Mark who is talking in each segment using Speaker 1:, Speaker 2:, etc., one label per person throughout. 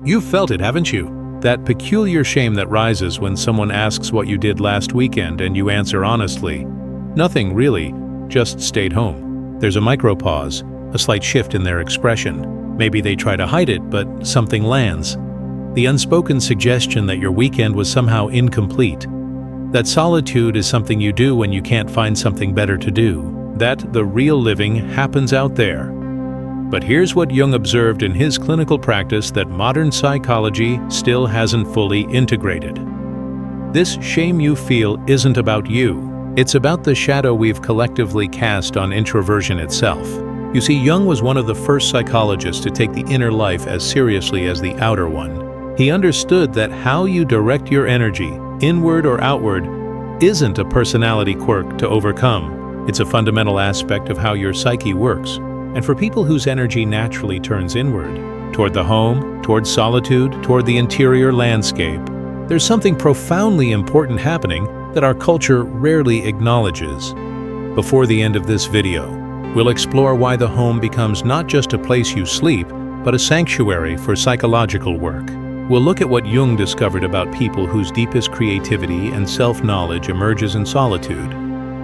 Speaker 1: You've felt it, haven't you? That peculiar shame that rises when someone asks what you did last weekend and you answer honestly, "Nothing really, just stayed home." There's a micro-pause, a slight shift in their expression. Maybe they try to hide it, but something lands. The unspoken suggestion that your weekend was somehow incomplete. That solitude is something you do when you can't find something better to do. That the real living happens out there. But here's what Jung observed in his clinical practice that modern psychology still hasn't fully integrated. This shame you feel isn't about you. It's about the shadow we've collectively cast on introversion itself. You see, Jung was one of the first psychologists to take the inner life as seriously as the outer one. He understood that how you direct your energy, inward or outward, isn't a personality quirk to overcome. It's a fundamental aspect of how your psyche works. And for people whose energy naturally turns inward, toward the home, toward solitude, toward the interior landscape, there's something profoundly important happening that our culture rarely acknowledges. Before the end of this video, we'll explore why the home becomes not just a place you sleep, but a sanctuary for psychological work. We'll look at what Jung discovered about people whose deepest creativity and self-knowledge emerges in solitude.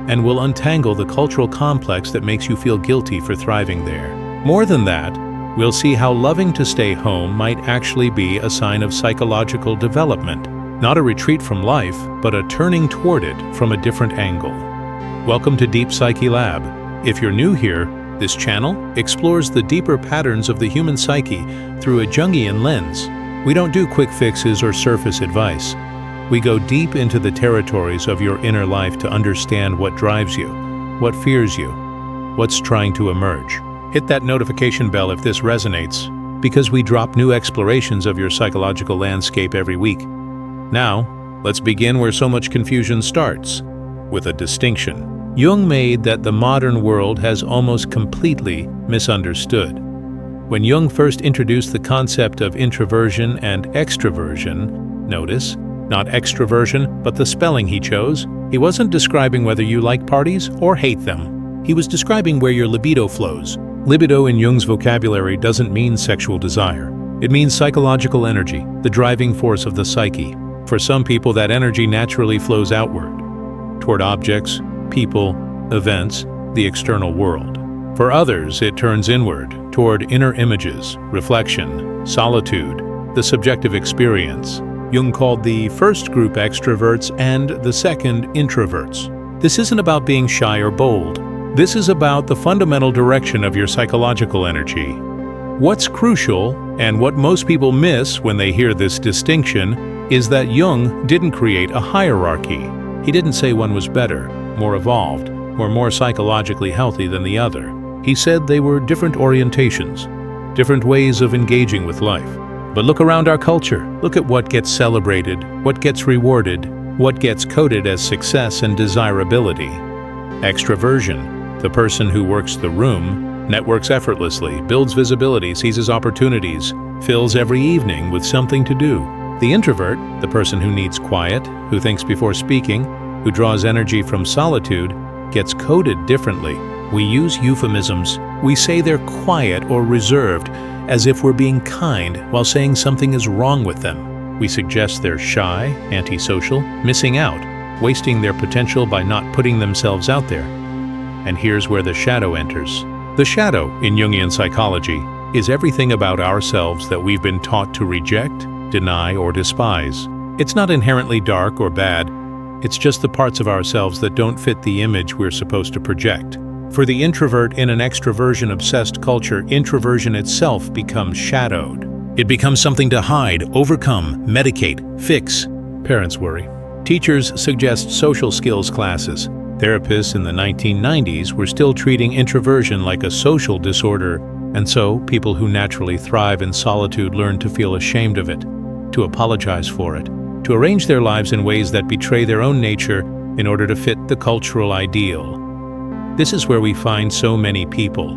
Speaker 1: And we'll untangle the cultural complex that makes you feel guilty for thriving there. More than that, we'll see how loving to stay home might actually be a sign of psychological development, not a retreat from life, but a turning toward it from a different angle. Welcome to Deep Psyche Lab. If you're new here, this channel explores the deeper patterns of the human psyche through a Jungian lens. We don't do quick fixes or surface advice. We go deep into the territories of your inner life to understand what drives you, what fears you, what's trying to emerge. Hit that notification bell if this resonates, because we drop new explorations of your psychological landscape every week. Now, let's begin where so much confusion starts, with a distinction. Jung made that the modern world has almost completely misunderstood. When Jung first introduced the concept of introversion and extroversion, notice, not extroversion, but the spelling he chose, he wasn't describing whether you like parties or hate them. He was describing where your libido flows. Libido in Jung's vocabulary doesn't mean sexual desire. It means psychological energy, the driving force of the psyche. For some people, that energy naturally flows outward, toward objects, people, events, the external world. For others, it turns inward, toward inner images, reflection, solitude, the subjective experience. Jung called the first group extroverts and the second introverts. This isn't about being shy or bold. This is about the fundamental direction of your psychological energy. What's crucial, and what most people miss when they hear this distinction, is that Jung didn't create a hierarchy. He didn't say one was better, more evolved, or more psychologically healthy than the other. He said they were different orientations, different ways of engaging with life. But look around our culture. Look at what gets celebrated, what gets rewarded, what gets coded as success and desirability. Extroversion, the person who works the room, networks effortlessly, builds visibility, seizes opportunities, fills every evening with something to do. The introvert, the person who needs quiet, who thinks before speaking, who draws energy from solitude, gets coded differently. We use euphemisms. We say they're quiet or reserved, as if we're being kind while saying something is wrong with them. We suggest they're shy, antisocial, missing out, wasting their potential by not putting themselves out there. And here's where the shadow enters. The shadow, in Jungian psychology, is everything about ourselves that we've been taught to reject, deny, or despise. It's not inherently dark or bad. It's just the parts of ourselves that don't fit the image we're supposed to project. For the introvert in an extroversion-obsessed culture, introversion itself becomes shadowed. It becomes something to hide, overcome, medicate, fix. Parents worry. Teachers suggest social skills classes. Therapists in the 1990s were still treating introversion like a social disorder, and so people who naturally thrive in solitude learn to feel ashamed of it, to apologize for it, to arrange their lives in ways that betray their own nature in order to fit the cultural ideal. This is where we find so many people,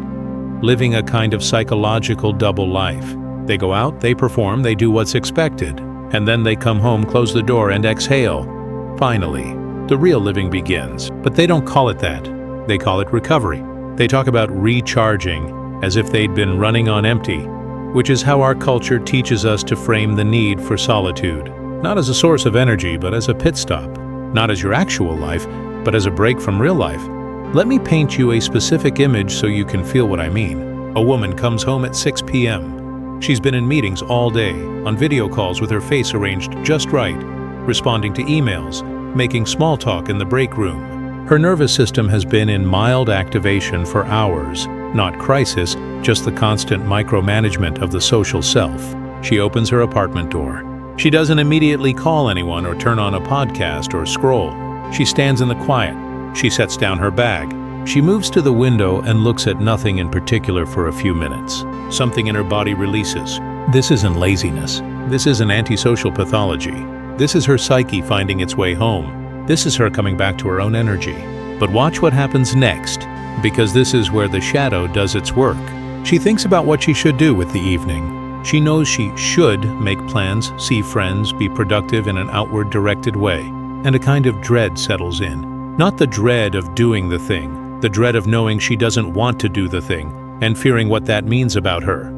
Speaker 1: living a kind of psychological double life. They go out, they perform, they do what's expected, and then they come home, close the door, and exhale. Finally, the real living begins. But they don't call it that. They call it recovery. They talk about recharging, as if they'd been running on empty. which is how our culture teaches us to frame the need for solitude, not as a source of energy, but as a pit stop, not as your actual life, but as a break from real life. Let me paint you a specific image so you can feel what I mean. A woman comes home at 6 p.m. She's been in meetings all day, on video calls with her face arranged just right, responding to emails, making small talk in the break room. Her nervous system has been in mild activation for hours, not crisis, just the constant micromanagement of the social self. She opens her apartment door. She doesn't immediately call anyone or turn on a podcast or scroll. She stands in the quiet. She sets down her bag. She moves to the window and looks at nothing in particular for a few minutes. Something in her body releases. This isn't laziness. This isn't antisocial pathology. This is her psyche finding its way home. This is her coming back to her own energy. But watch what happens next, because this is where the shadow does its work. She thinks about what she should do with the evening. She knows she should make plans, see friends, be productive in an outward-directed way, and a kind of dread settles in. Not the dread of doing the thing, the dread of knowing she doesn't want to do the thing, and fearing what that means about her.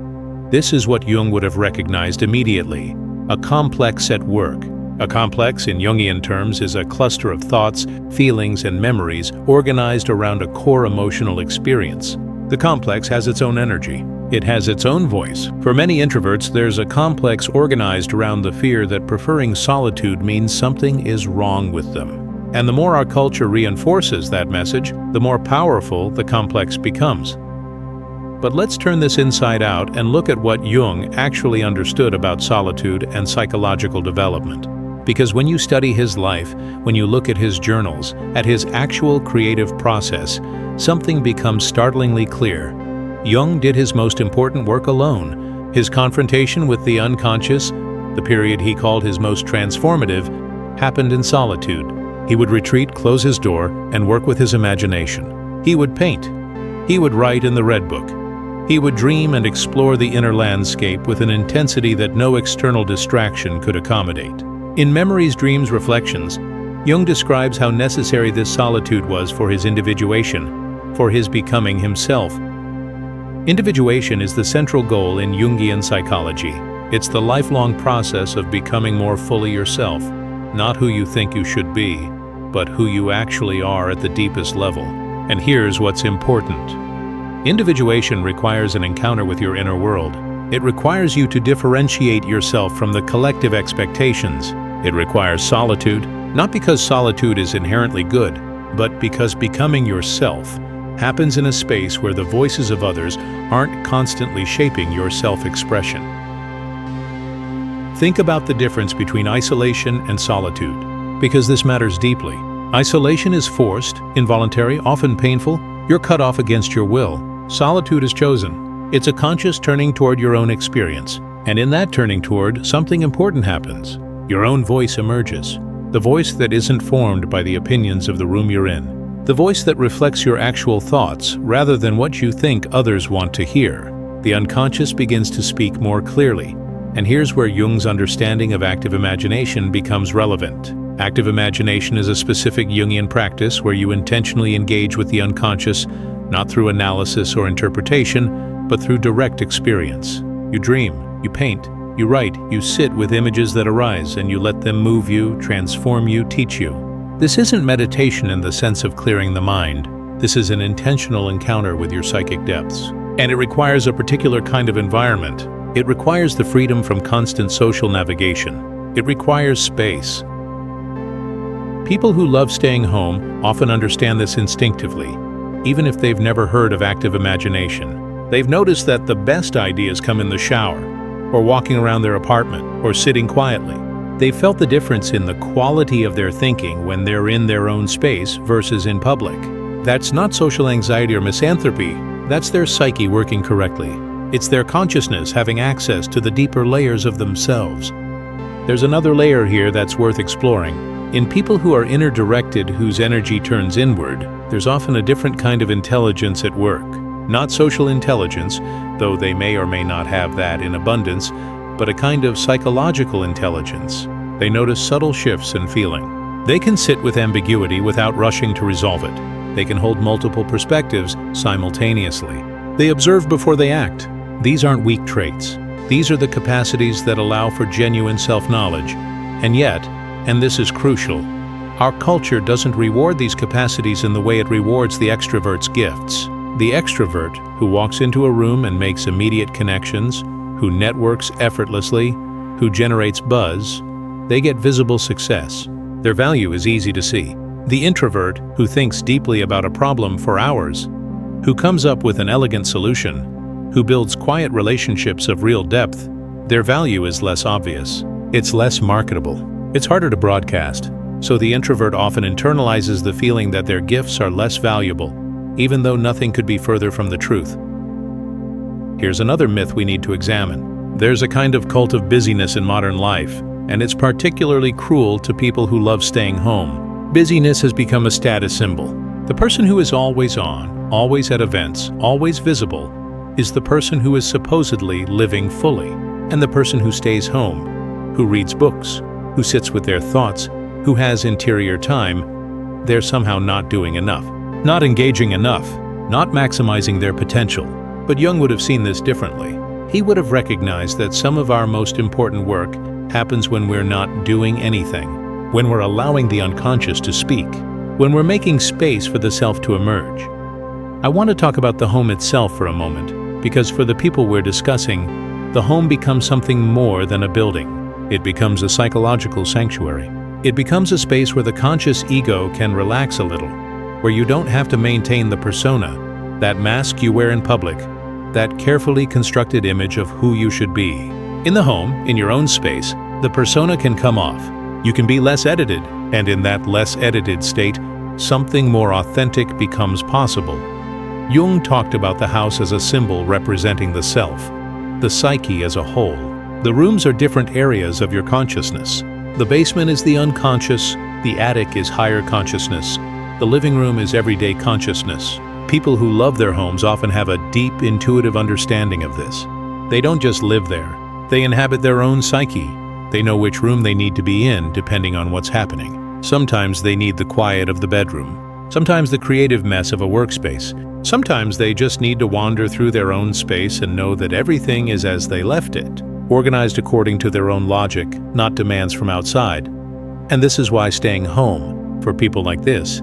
Speaker 1: This is what Jung would have recognized immediately, a complex at work. A complex, in Jungian terms, is a cluster of thoughts, feelings, and memories organized around a core emotional experience. The complex has its own energy. It has its own voice. For many introverts, there's a complex organized around the fear that preferring solitude means something is wrong with them. And the more our culture reinforces that message, the more powerful the complex becomes. But let's turn this inside out and look at what Jung actually understood about solitude and psychological development. Because when you study his life, when you look at his journals, at his actual creative process, something becomes startlingly clear. Jung did his most important work alone. His confrontation with the unconscious, the period he called his most transformative, happened in solitude. He would retreat, close his door, and work with his imagination. He would paint. He would write in the Red Book. He would dream and explore the inner landscape with an intensity that no external distraction could accommodate. In Memories, Dreams, Reflections, Jung describes how necessary this solitude was for his individuation, for his becoming himself. Individuation is the central goal in Jungian psychology. It's the lifelong process of becoming more fully yourself, not who you think you should be, but who you actually are at the deepest level. And here's what's important. Individuation requires an encounter with your inner world. It requires you to differentiate yourself from the collective expectations. It requires solitude, not because solitude is inherently good, but because becoming yourself happens in a space where the voices of others aren't constantly shaping your self-expression. Think about the difference between isolation and solitude, because this matters deeply. Isolation is forced, involuntary, often painful. You're cut off against your will. Solitude is chosen. It's a conscious turning toward your own experience. And in that turning toward, something important happens. Your own voice emerges. The voice that isn't formed by the opinions of the room you're in. The voice that reflects your actual thoughts rather than what you think others want to hear. The unconscious begins to speak more clearly. And here's where Jung's understanding of active imagination becomes relevant. Active imagination is a specific Jungian practice where you intentionally engage with the unconscious, not through analysis or interpretation, but through direct experience. You dream, you paint, you write, you sit with images that arise, and you let them move you, transform you, teach you. This isn't meditation in the sense of clearing the mind. This is an intentional encounter with your psychic depths. And it requires a particular kind of environment. It requires the freedom from constant social navigation. It requires space. People who love staying home often understand this instinctively, even if they've never heard of active imagination. They've noticed that the best ideas come in the shower, or walking around their apartment, or sitting quietly. They've felt the difference in the quality of their thinking when they're in their own space versus in public. That's not social anxiety or misanthropy. That's their psyche working correctly. It's their consciousness having access to the deeper layers of themselves. There's another layer here that's worth exploring. In people who are inner-directed, whose energy turns inward, there's often a different kind of intelligence at work. Not social intelligence, though they may or may not have that in abundance, but a kind of psychological intelligence. They notice subtle shifts in feeling. They can sit with ambiguity without rushing to resolve it. They can hold multiple perspectives simultaneously. They observe before they act. These aren't weak traits. These are the capacities that allow for genuine self-knowledge. And yet, and this is crucial, our culture doesn't reward these capacities in the way it rewards the extrovert's gifts. The extrovert, who walks into a room and makes immediate connections, who networks effortlessly, who generates buzz, they get visible success. Their value is easy to see. The introvert, who thinks deeply about a problem for hours, who comes up with an elegant solution, who builds quiet relationships of real depth, their value is less obvious. It's less marketable. It's harder to broadcast, so the introvert often internalizes the feeling that their gifts are less valuable, even though nothing could be further from the truth. Here's another myth we need to examine. There's a kind of cult of busyness in modern life, and it's particularly cruel to people who love staying home. Busyness has become a status symbol. The person who is always on, always at events, always visible, is the person who is supposedly living fully. And the person who stays home, who reads books, who sits with their thoughts, who has interior time, they're somehow not doing enough, not engaging enough, not maximizing their potential. But Jung would have seen this differently. He would have recognized that some of our most important work happens when we're not doing anything, when we're allowing the unconscious to speak, when we're making space for the self to emerge. I want to talk about the home itself for a moment, because for the people we're discussing, the home becomes something more than a building. It becomes a psychological sanctuary. It becomes a space where the conscious ego can relax a little, where you don't have to maintain the persona, that mask you wear in public, that carefully constructed image of who you should be. In the home, in your own space, the persona can come off. You can be less edited, and in that less edited state, something more authentic becomes possible. Jung talked about the house as a symbol representing the self, the psyche as a whole. The rooms are different areas of your consciousness. The basement is the unconscious, the attic is higher consciousness, the living room is everyday consciousness. People who love their homes often have a deep, intuitive understanding of this. They don't just live there, they inhabit their own psyche. They know which room they need to be in depending on what's happening. Sometimes they need the quiet of the bedroom. Sometimes the creative mess of a workspace. Sometimes they just need to wander through their own space and know that everything is as they left it, organized according to their own logic, not demands from outside. And this is why staying home, for people like this,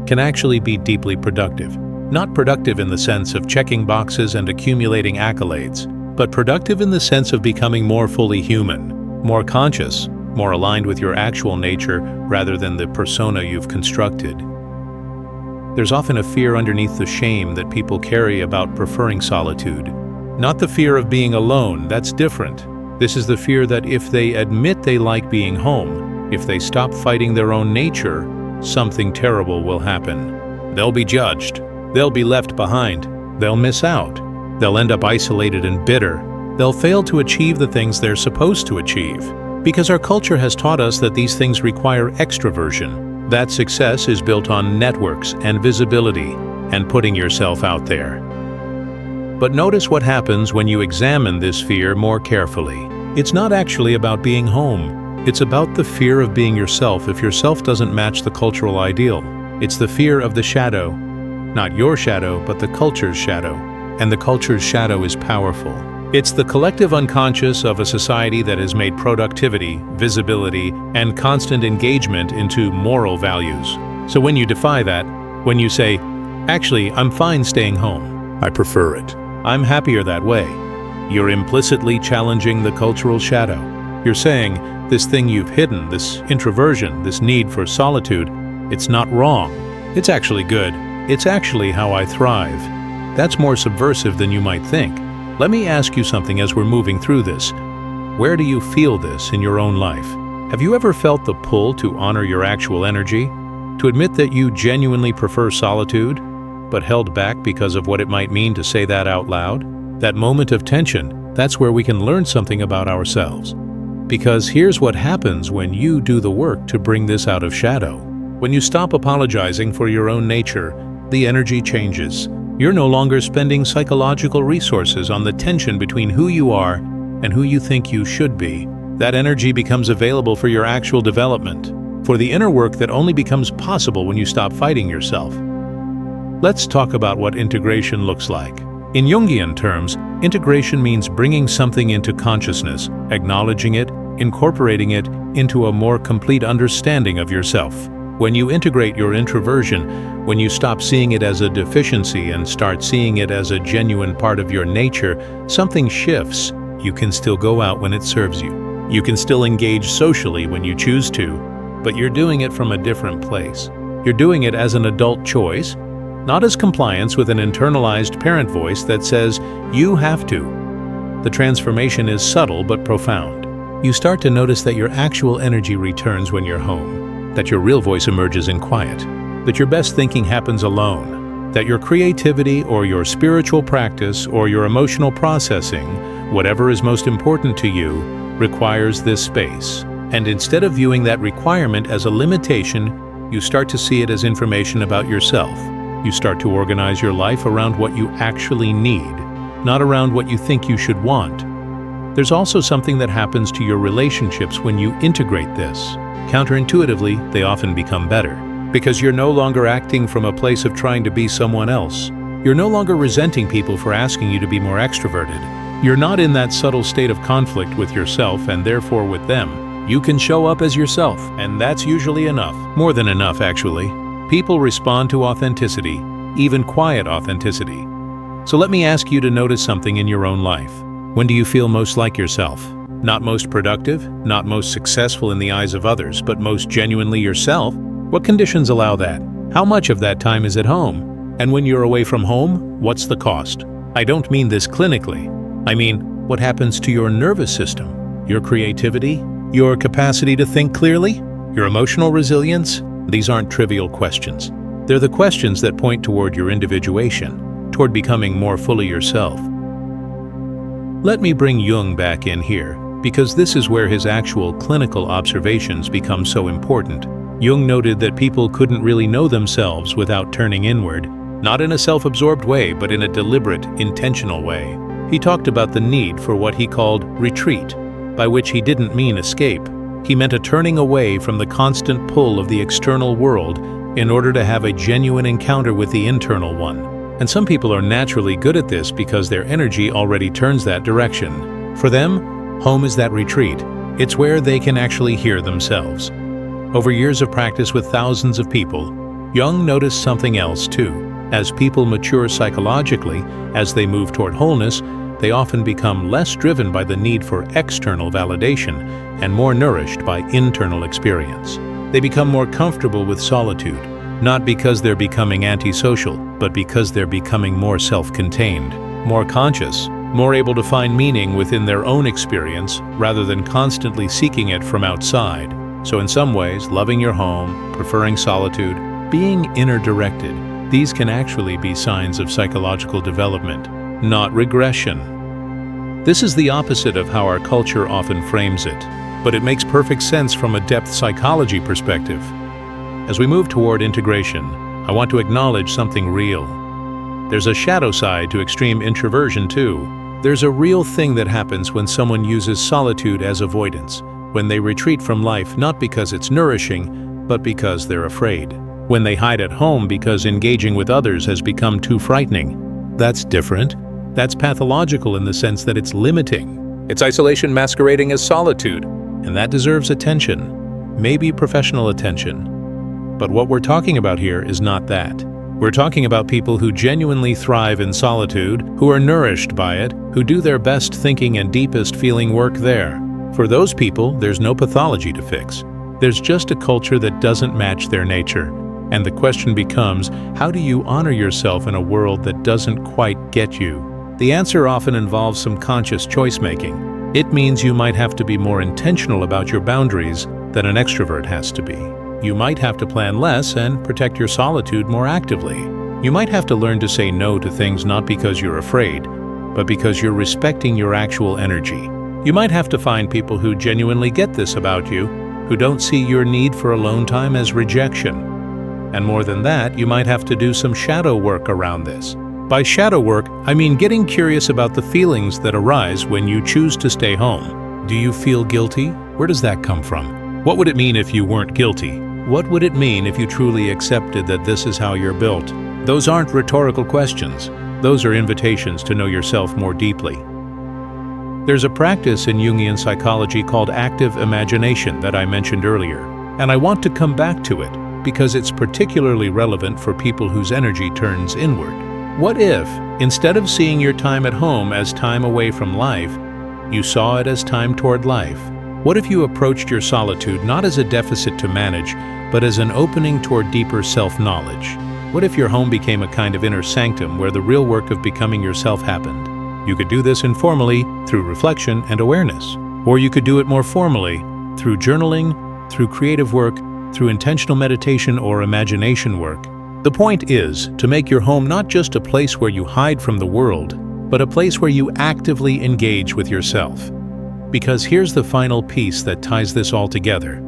Speaker 1: can actually be deeply productive. Not productive in the sense of checking boxes and accumulating accolades, but productive in the sense of becoming more fully human, more conscious, more aligned with your actual nature rather than the persona you've constructed. There's often a fear underneath the shame that people carry about preferring solitude. Not the fear of being alone, that's different. This is the fear that if they admit they like being home, if they stop fighting their own nature, something terrible will happen. They'll be judged. They'll be left behind. They'll miss out. They'll end up isolated and bitter. They'll fail to achieve the things they're supposed to achieve. Because our culture has taught us that these things require extroversion. That success is built on networks and visibility and putting yourself out there. But notice what happens when you examine this fear more carefully. It's not actually about being home. It's about the fear of being yourself if yourself doesn't match the cultural ideal. It's the fear of the shadow. Not your shadow, but the culture's shadow. And the culture's shadow is powerful. It's the collective unconscious of a society that has made productivity, visibility, and constant engagement into moral values. So when you defy that, when you say, actually, I'm fine staying home, I prefer it, I'm happier that way, you're implicitly challenging the cultural shadow. You're saying, this thing you've hidden, this introversion, this need for solitude, it's not wrong. It's actually good. It's actually how I thrive. That's more subversive than you might think. Let me ask you something as we're moving through this. Where do you feel this in your own life? Have you ever felt the pull to honor your actual energy? To admit that you genuinely prefer solitude, but held back because of what it might mean to say that out loud? That moment of tension, that's where we can learn something about ourselves. Because here's what happens when you do the work to bring this out of shadow. When you stop apologizing for your own nature, the energy changes. You're no longer spending psychological resources on the tension between who you are and who you think you should be. That energy becomes available for your actual development, for the inner work that only becomes possible when you stop fighting yourself. Let's talk about what integration looks like. In Jungian terms, integration means bringing something into consciousness, acknowledging it, incorporating it into a more complete understanding of yourself. When you integrate your introversion, when you stop seeing it as a deficiency and start seeing it as a genuine part of your nature, something shifts. You can still go out when it serves you. You can still engage socially when you choose to, but you're doing it from a different place. You're doing it as an adult choice, not as compliance with an internalized parent voice that says, you have to. The transformation is subtle but profound. You start to notice that your actual energy returns when you're home, that your real voice emerges in quiet, that your best thinking happens alone, that your creativity or your spiritual practice or your emotional processing, whatever is most important to you, requires this space. And instead of viewing that requirement as a limitation, you start to see it as information about yourself. You start to organize your life around what you actually need, not around what you think you should want. There's also something that happens to your relationships when you integrate this. Counterintuitively, they often become better, because you're no longer acting from a place of trying to be someone else. You're no longer resenting people for asking you to be more extroverted. You're not in that subtle state of conflict with yourself and therefore with them. You can show up as yourself, and that's usually enough. More than enough, actually. People respond to authenticity, even quiet authenticity. So let me ask you to notice something in your own life. When do you feel most like yourself? Not most productive, not most successful in the eyes of others, but most genuinely yourself? What conditions allow that? How much of that time is at home? And when you're away from home, what's the cost? I don't mean this clinically. I mean, what happens to your nervous system, your creativity, your capacity to think clearly, your emotional resilience? These aren't trivial questions. They're the questions that point toward your individuation, toward becoming more fully yourself. Let me bring Jung back in here, because this is where his actual clinical observations become so important. Jung noted that people couldn't really know themselves without turning inward, not in a self-absorbed way, but in a deliberate, intentional way. He talked about the need for what he called retreat, by which he didn't mean escape. He meant a turning away from the constant pull of the external world in order to have a genuine encounter with the internal one. And some people are naturally good at this because their energy already turns that direction. For them, home is that retreat. It's where they can actually hear themselves. Over years of practice with thousands of people, Jung noticed something else too. As people mature psychologically, as they move toward wholeness, they often become less driven by the need for external validation and more nourished by internal experience. They become more comfortable with solitude, not because they're becoming antisocial, but because they're becoming more self-contained, more conscious, more able to find meaning within their own experience rather than constantly seeking it from outside. So in some ways, loving your home, preferring solitude, being inner-directed, these can actually be signs of psychological development, not regression. This is the opposite of how our culture often frames it, but it makes perfect sense from a depth psychology perspective. As we move toward integration, I want to acknowledge something real. There's a shadow side to extreme introversion too. There's a real thing that happens when someone uses solitude as avoidance, when they retreat from life not because it's nourishing, but because they're afraid. When they hide at home because engaging with others has become too frightening. That's different. That's pathological in the sense that it's limiting. It's isolation masquerading as solitude, and that deserves attention, maybe professional attention. But what we're talking about here is not that. We're talking about people who genuinely thrive in solitude, who are nourished by it, who do their best thinking and deepest feeling work there. For those people, there's no pathology to fix. There's just a culture that doesn't match their nature. And the question becomes, how do you honor yourself in a world that doesn't quite get you? The answer often involves some conscious choice-making. It means you might have to be more intentional about your boundaries than an extrovert has to be. You might have to plan less and protect your solitude more actively. You might have to learn to say no to things not because you're afraid, but because you're respecting your actual energy. You might have to find people who genuinely get this about you, who don't see your need for alone time as rejection. And more than that, you might have to do some shadow work around this. By shadow work, I mean getting curious about the feelings that arise when you choose to stay home. Do you feel guilty? Where does that come from? What would it mean if you weren't guilty? What would it mean if you truly accepted that this is how you're built? Those aren't rhetorical questions. Those are invitations to know yourself more deeply. There's a practice in Jungian psychology called active imagination that I mentioned earlier, and I want to come back to it because it's particularly relevant for people whose energy turns inward. What if, instead of seeing your time at home as time away from life, you saw it as time toward life? What if you approached your solitude not as a deficit to manage, but as an opening toward deeper self-knowledge? What if your home became a kind of inner sanctum where the real work of becoming yourself happened? You could do this informally through reflection and awareness, or you could do it more formally through journaling, through creative work, through intentional meditation or imagination work. The point is to make your home not just a place where you hide from the world, but a place where you actively engage with yourself. Because here's the final piece that ties this all together.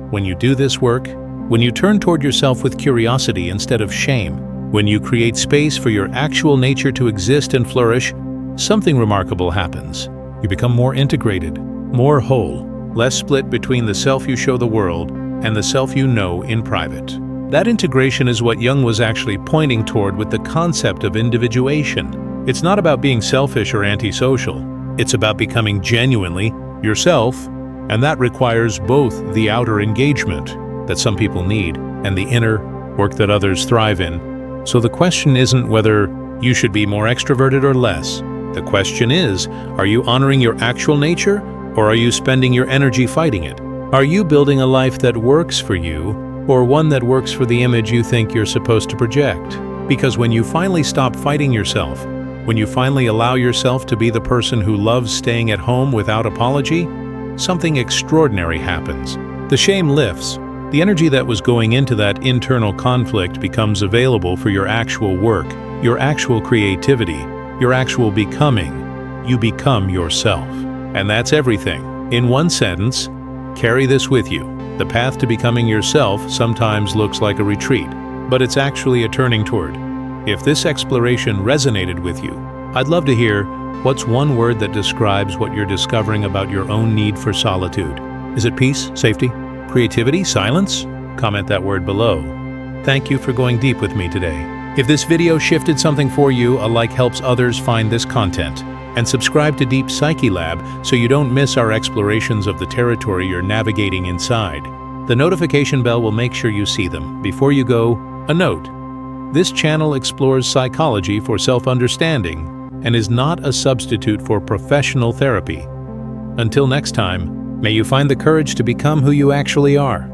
Speaker 1: When you do this work, when you turn toward yourself with curiosity instead of shame, when you create space for your actual nature to exist and flourish, something remarkable happens. You become more integrated, more whole, less split between the self you show the world and the self you know in private. That integration is what Jung was actually pointing toward with the concept of individuation. It's not about being selfish or antisocial. It's about becoming genuinely yourself, and that requires both the outer engagement that some people need and the inner work that others thrive in. So the question isn't whether you should be more extroverted or less. The question is, are you honoring your actual nature, or are you spending your energy fighting it? Are you building a life that works for you, or one that works for the image you think you're supposed to project? Because when you finally stop fighting yourself, when you finally allow yourself to be the person who loves staying at home without apology, something extraordinary happens. The shame lifts. The energy that was going into that internal conflict becomes available for your actual work, your actual creativity, your actual becoming. You become yourself. And that's everything. In one sentence, carry this with you. The path to becoming yourself sometimes looks like a retreat, but it's actually a turning toward. If this exploration resonated with you, I'd love to hear what's one word that describes what you're discovering about your own need for solitude. Is it peace, safety, creativity, silence? Comment that word below. Thank you for going deep with me today. If this video shifted something for you, a like helps others find this content. And subscribe to Deep Psyche Lab so you don't miss our explorations of the territory you're navigating inside. The notification bell will make sure you see them. Before you go, a note. This channel explores psychology for self-understanding and is not a substitute for professional therapy. Until next time, may you find the courage to become who you actually are.